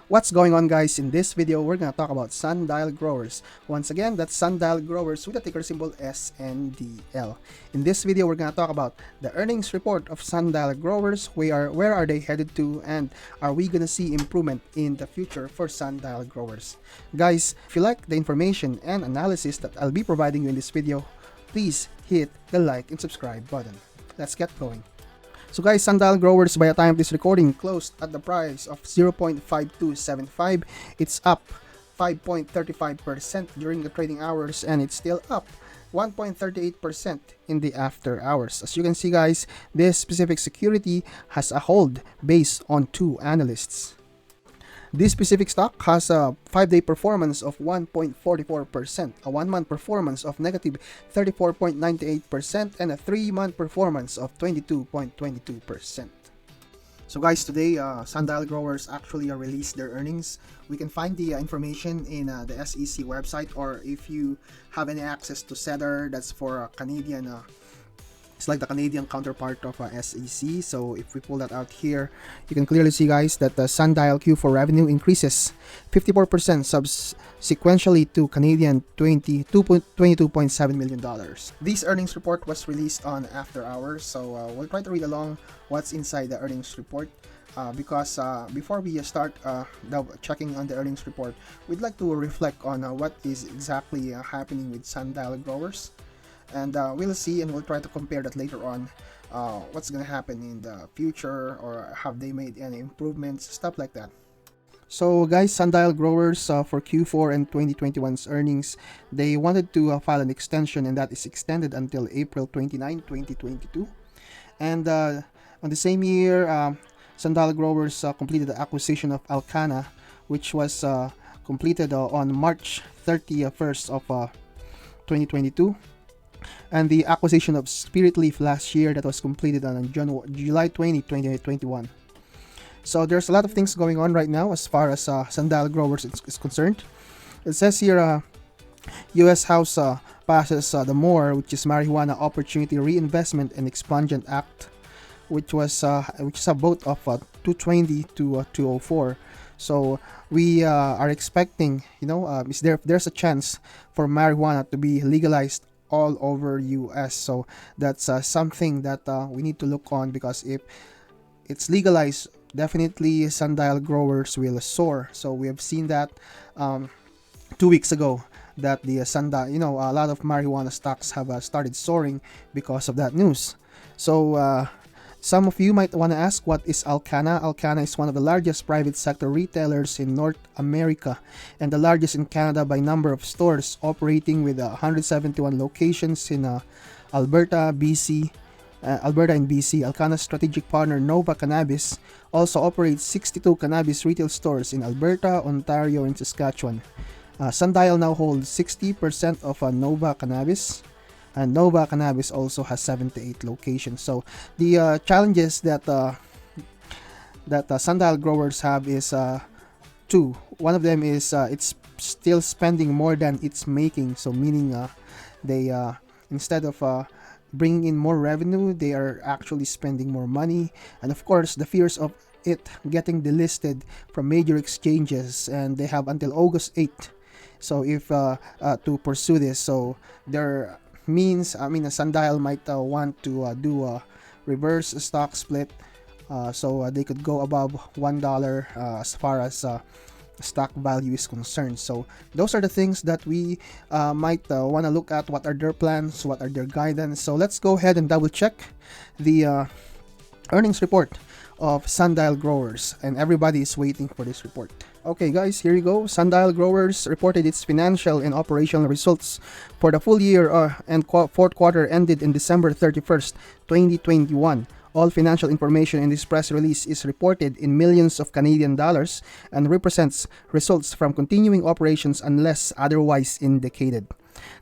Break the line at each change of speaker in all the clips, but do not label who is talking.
What's going on, guys? In this video, we're gonna talk about Sundial Growers. Once again, that's Sundial Growers with the ticker symbol SNDL. In this video, we're gonna talk about the earnings report of Sundial Growers. Where are they headed to, and are we gonna see improvement in the future for Sundial Growers? Guys, if you like the information and analysis that I'll be providing you in this video, please hit the like and subscribe button. Let's get going. So guys, Sundial Growers, by the time of this recording, closed at the price of 0.5275. It's up 5.35% during the trading hours, and it's still up 1.38% in the after hours. As you can see, guys, this specific security has a hold based on two analysts. This specific stock has a 5-day performance of 1.44%, a 1-month performance of negative 34.98%, and a 3-month performance of 22.22%. So guys, today Sundial Growers actually released their earnings. We can find the information in the SEC website, or if you have any access to SEDAR, that's for Canadian it's like the Canadian counterpart of SEC. So if we pull that out here, you can clearly see, guys, that the Sundial Q4 revenue increases 54% sequentially to Canadian $22.7 million. This earnings report was released on after hours, so we'll try to read along what's inside the earnings report. Because before we start checking on the earnings report, we'd like to reflect on what is exactly happening with Sundial Growers. And we'll see, and we'll try to compare that later on, what's gonna happen in the future, or have they made any improvements, stuff like that. So guys, Sundial Growers for Q4 and 2021's earnings, they wanted to file an extension, and that is extended until April 29, 2022. And on the same year, Sundial Growers completed the acquisition of Alcana, which was completed on March 31st of 2022. And the acquisition of Spirit Leaf last year, that was completed on July 20, 2021. So there's a lot of things going on right now as far as Sundial Growers is concerned. It says here, U.S. House passes the MORE, which is Marijuana Opportunity Reinvestment and Expungement Act, which is a vote of 220 to 204. So we are expecting, there's a chance for marijuana to be legalized all over US. So that's something that we need to look on, because if it's legalized, definitely Sundial Growers will soar. So we have seen that 2 weeks ago, that the Sundial, a lot of marijuana stocks have started soaring because of that news. So some of you might want to ask, what is Alcana? Alcana is one of the largest private sector retailers in North America, and the largest in Canada by number of stores, operating with 171 locations in Alberta and BC. Alcana's strategic partner Nova Cannabis also operates 62 cannabis retail stores in Alberta, Ontario, and Saskatchewan. Sundial now holds 60% of Nova Cannabis, and Nova Cannabis also has 78 locations. So the challenges that Sundial Growers have is two. One of them is it's still spending more than it's making. So meaning they instead of bringing in more revenue, they are actually spending more money. And of course, the fears of it getting delisted from major exchanges, and they have until August 8th. So if to pursue this, so there means, a Sundial might want to do a reverse stock split, so they could go above $1 as far as stock value is concerned. So those are the things that we might want to look at. What are their plans? What are their guidance? So let's go ahead and double check the earnings report of Sundial Growers, and everybody is waiting for this report. Okay guys, here you go. Sundial Growers reported its financial and operational results for the full year and fourth quarter ended in December 31st, 2021. All financial information in this press release is reported in millions of Canadian dollars and represents results from continuing operations unless otherwise indicated.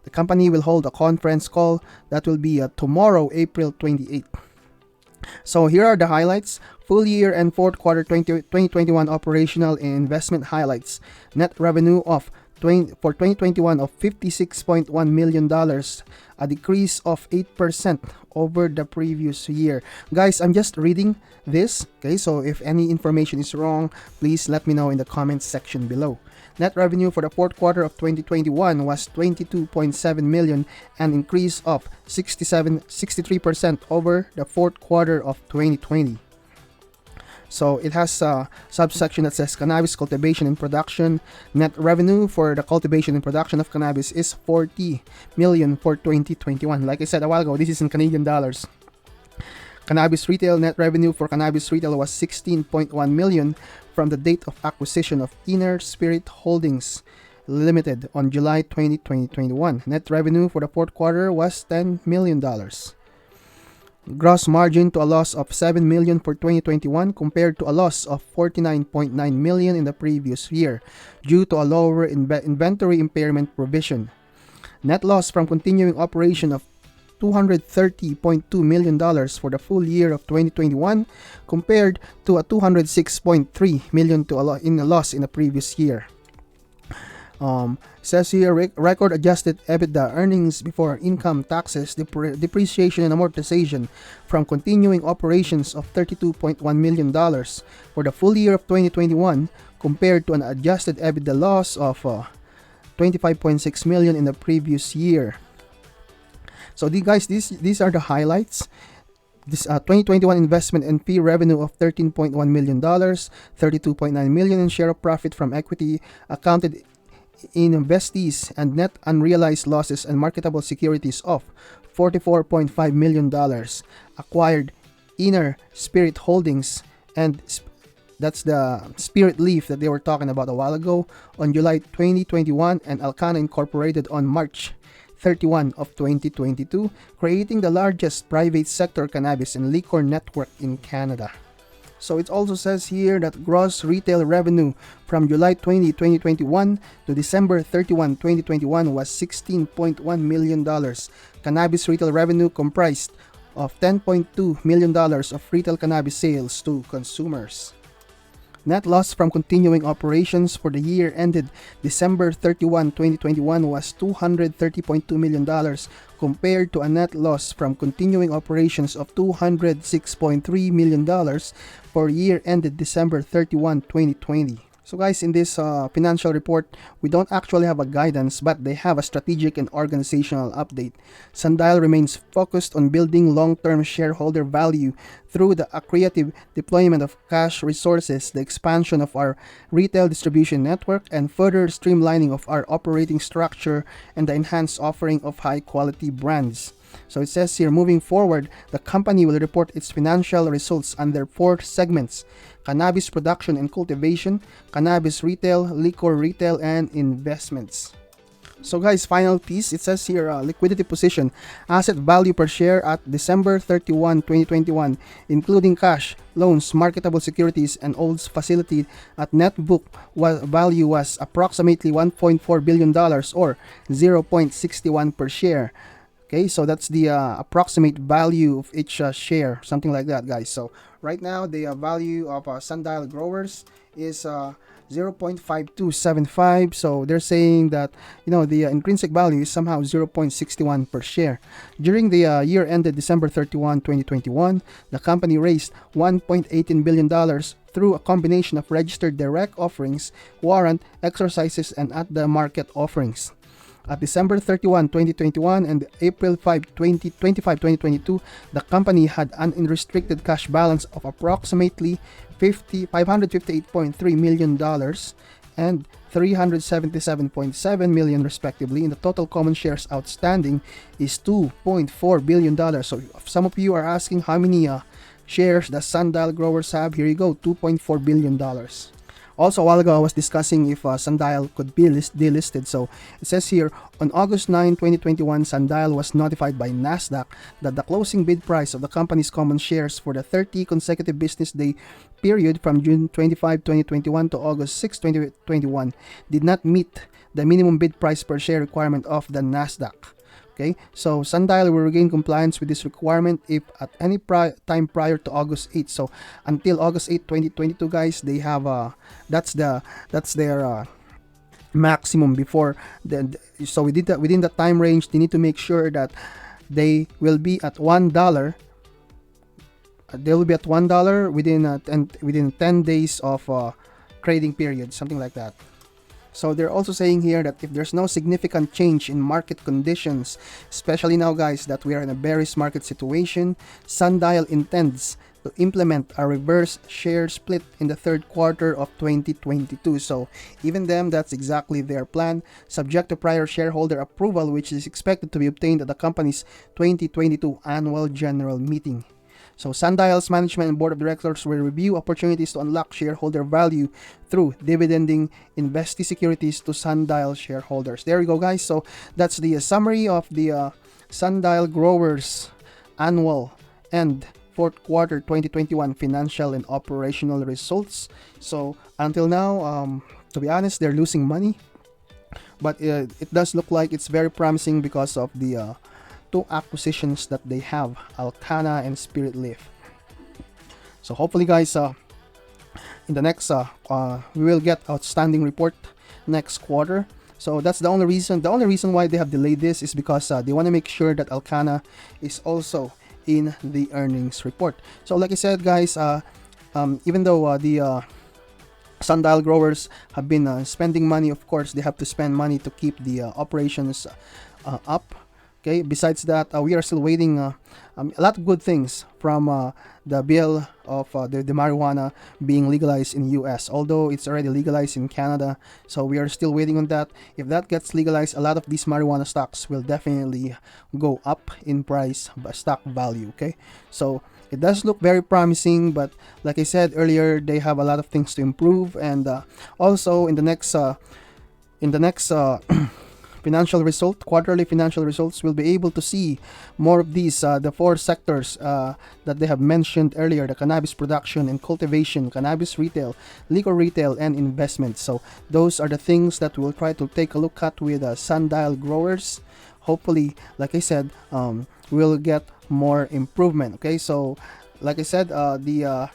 The company will hold a conference call that will be tomorrow, April 28th. So here are the highlights. Full year and fourth quarter 2021 operational and investment highlights. Net revenue of for 2021 of $56.1 million, a decrease of 8% over the previous year. Guys, I'm just reading this, okay? So if any information is wrong, please let me know in the comments section below. Net revenue for the fourth quarter of 2021 was $22.7 million, an increase of 63% over the fourth quarter of 2020. So it has a subsection that says Cannabis Cultivation and Production. Net revenue for the cultivation and production of cannabis is $40 million for 2021. Like I said a while ago, this is in Canadian dollars. Cannabis retail net revenue for cannabis retail was $16.1 million from the date of acquisition of Inner Spirit Holdings Limited on July 20, 2021. Net revenue for the fourth quarter was $10 million. Gross margin to a loss of $7 million for 2021 compared to a loss of $49.9 million in the previous year due to a lower inventory impairment provision. Net loss from continuing operation of $230.2 million for the full year of 2021 compared to a $206.3 million in a loss in the previous year. Says here, record adjusted EBITDA, earnings before income taxes, depreciation and amortization from continuing operations of $32.1 million for the full year of 2021 compared to an adjusted EBITDA loss of $25.6 million in the previous year. So these are the highlights. This 2021 investment and fee revenue of $13.1 million, $32.9 million in share of profit from equity accounted in investees and net unrealized losses and marketable securities of $44.5 million. Acquired Inner Spirit Holdings, and that's the Spirit Leaf that they were talking about a while ago, on July 2021, and Alcana Incorporated on March 31 of 2022, creating the largest private sector cannabis and liquor network in Canada. So it also says here that gross retail revenue from July 20, 2021 to December 31, 2021 was $16.1 million. Cannabis retail revenue comprised of $10.2 million of retail cannabis sales to consumers. Net loss from continuing operations for the year ended December 31, 2021 was $230.2 million compared to a net loss from continuing operations of $206.3 million for year ended December 31, 2020. So guys, in this financial report, we don't actually have a guidance, but they have a strategic and organizational update. Sundial remains focused on building long-term shareholder value through the accretive deployment of cash resources, the expansion of our retail distribution network, and further streamlining of our operating structure and the enhanced offering of high-quality brands. So it says here, moving forward, the company will report its financial results under 4 segments: cannabis production and cultivation, cannabis retail, liquor retail, and investments. So guys, final piece, it says here, liquidity position, asset value per share at December 31, 2021, including cash, loans, marketable securities, and olds facility at net book value was approximately $1.4 billion or 0.61 per share. Okay, so that's the approximate value of each share, something like that, guys. So right now, the value of Sundial Growers is 0.5275. So they're saying that, the intrinsic value is somehow 0.61 per share. During the year ended December 31, 2021, the company raised $1.18 billion through a combination of registered direct offerings, warrant exercises, and at-the-market offerings. At December 31, 2021 and April 5, 2022, the company had an unrestricted cash balance of approximately $558.3 million and $377.7 million respectively, and the total common shares outstanding is $2.4 billion. So if some of you are asking how many shares does Sundial Growers have, here you go, $2.4 billion. Also, a while ago, I was discussing if Sundial could be delisted. So it says here, on August 9, 2021, Sundial was notified by NASDAQ that the closing bid price of the company's common shares for the 30 consecutive business day period from June 25, 2021 to August 6, 2021 did not meet the minimum bid price per share requirement of the NASDAQ. Okay, so Sundial will regain compliance with this requirement if at any time prior to August 8. So until August 8, 2022, guys, they have that's their maximum before so within the time range. They need to make sure that they will be at $1. They will be at $1 within 10 days of trading period, something like that. So they're also saying here that if there's no significant change in market conditions, especially now, guys, that we are in a bearish market situation, Sundial intends to implement a reverse share split in the third quarter of 2022. So even them, that's exactly their plan, subject to prior shareholder approval, which is expected to be obtained at the company's 2022 annual general meeting. So Sundial's management and board of directors will review opportunities to unlock shareholder value through dividending investee securities to Sundial shareholders. There we go, guys. So that's the summary of the Sundial Growers annual and fourth quarter 2021 financial and operational results. So until now, to be honest, they're losing money, but it does look like it's very promising because of the two acquisitions that they have, Alcana and Spirit Leaf. So hopefully, guys, in the next we will get outstanding report next quarter. So that's the only reason why they have delayed this is because they want to make sure that Alcana is also in the earnings report. So like I said, guys, even though the Sundial growers have been spending money, of course they have to spend money to keep the operations up. Okay, besides that, we are still waiting a lot of good things from the bill of the marijuana being legalized in the US, although it's already legalized in Canada. So we are still waiting on that. If that gets legalized, a lot of these marijuana stocks will definitely go up in price, stock value. Okay, so it does look very promising, but like I said earlier, they have a lot of things to improve, and also in the next quarterly financial results, we'll be able to see more of these, the four sectors that they have mentioned earlier: the cannabis production and cultivation, cannabis retail, legal retail, and investment. So those are the things that we'll try to take a look at with Sundial growers. Hopefully, like I said, we'll get more improvement. Okay, so like I said, the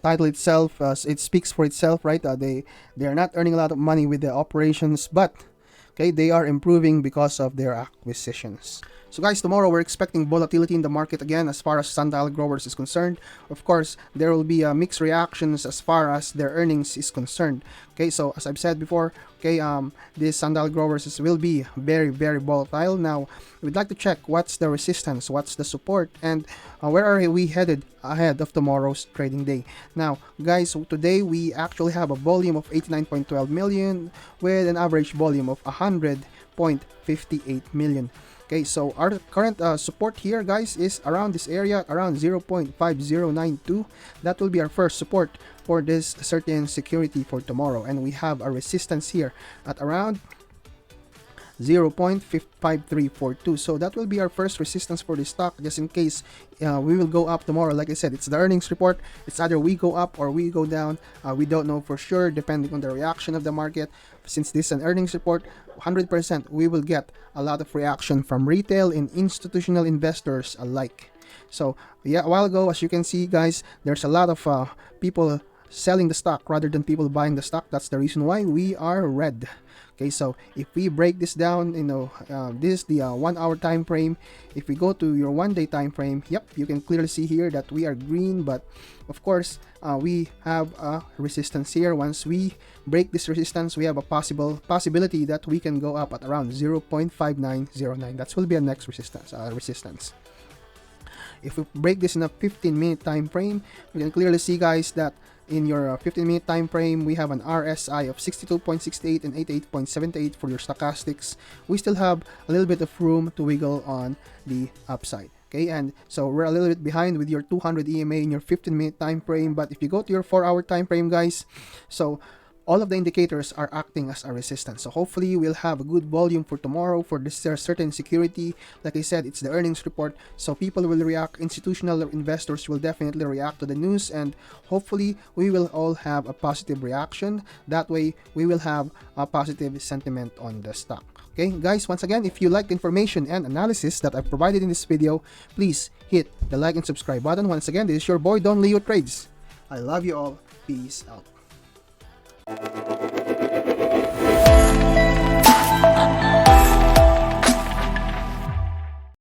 title itself, it speaks for itself, right? They are not earning a lot of money with the operations, but okay, they are improving because of their acquisitions. So guys, tomorrow we're expecting volatility in the market again as far as Sundial growers is concerned. Of course, there will be mixed reactions as far as their earnings is concerned. Okay, so as I've said before, okay, this Sundial growers will be very, very volatile. Now, we'd like to check what's the resistance, what's the support, and where are we headed ahead of tomorrow's trading day. Now, guys, so today we actually have a volume of 89.12 million with an average volume of 100.58 million. Okay, so our current support here, guys, is around this area, around 0.5092. That will be our first support for this certain security for tomorrow. And we have a resistance here at around 0.5342. So that will be our first resistance for the stock, just in case we will go up tomorrow. Like I said, it's the earnings report. It's either we go up or we go down. We don't know for sure, depending on the reaction of the market. Since this is an earnings report, 100% we will get a lot of reaction from retail and institutional investors alike. So yeah, a while ago, as you can see, guys, there's a lot of people selling the stock rather than people buying the stock. That's the reason why we are red. Okay, so if we break this down, this is the 1 hour time frame. If we go to your 1 day time frame, yep, you can clearly see here that we are green, but of course we have a resistance here. Once we break this resistance, we have a possibility that we can go up at around 0.5909. That will be a next resistance. If we break this in a 15-minute time frame, we can clearly see, guys, that in your 15-minute time frame, we have an RSI of 62.68 and 88.78 for your stochastics. We still have a little bit of room to wiggle on the upside. Okay, and so we're a little bit behind with your 200 EMA in your 15-minute time frame. But if you go to your 4-hour time frame, guys, so all of the indicators are acting as a resistance. So hopefully we'll have a good volume for tomorrow for this certain security. Like I said, it's the earnings report, so people will react. Institutional investors will definitely react to the news, and hopefully we will all have a positive reaction. That way we will have a positive sentiment on the stock. Okay, guys, once again, if you like the information and analysis that I've provided in this video, please hit the like and subscribe button. Once again, this is your boy Don Leo Trades. I love you all. Peace out.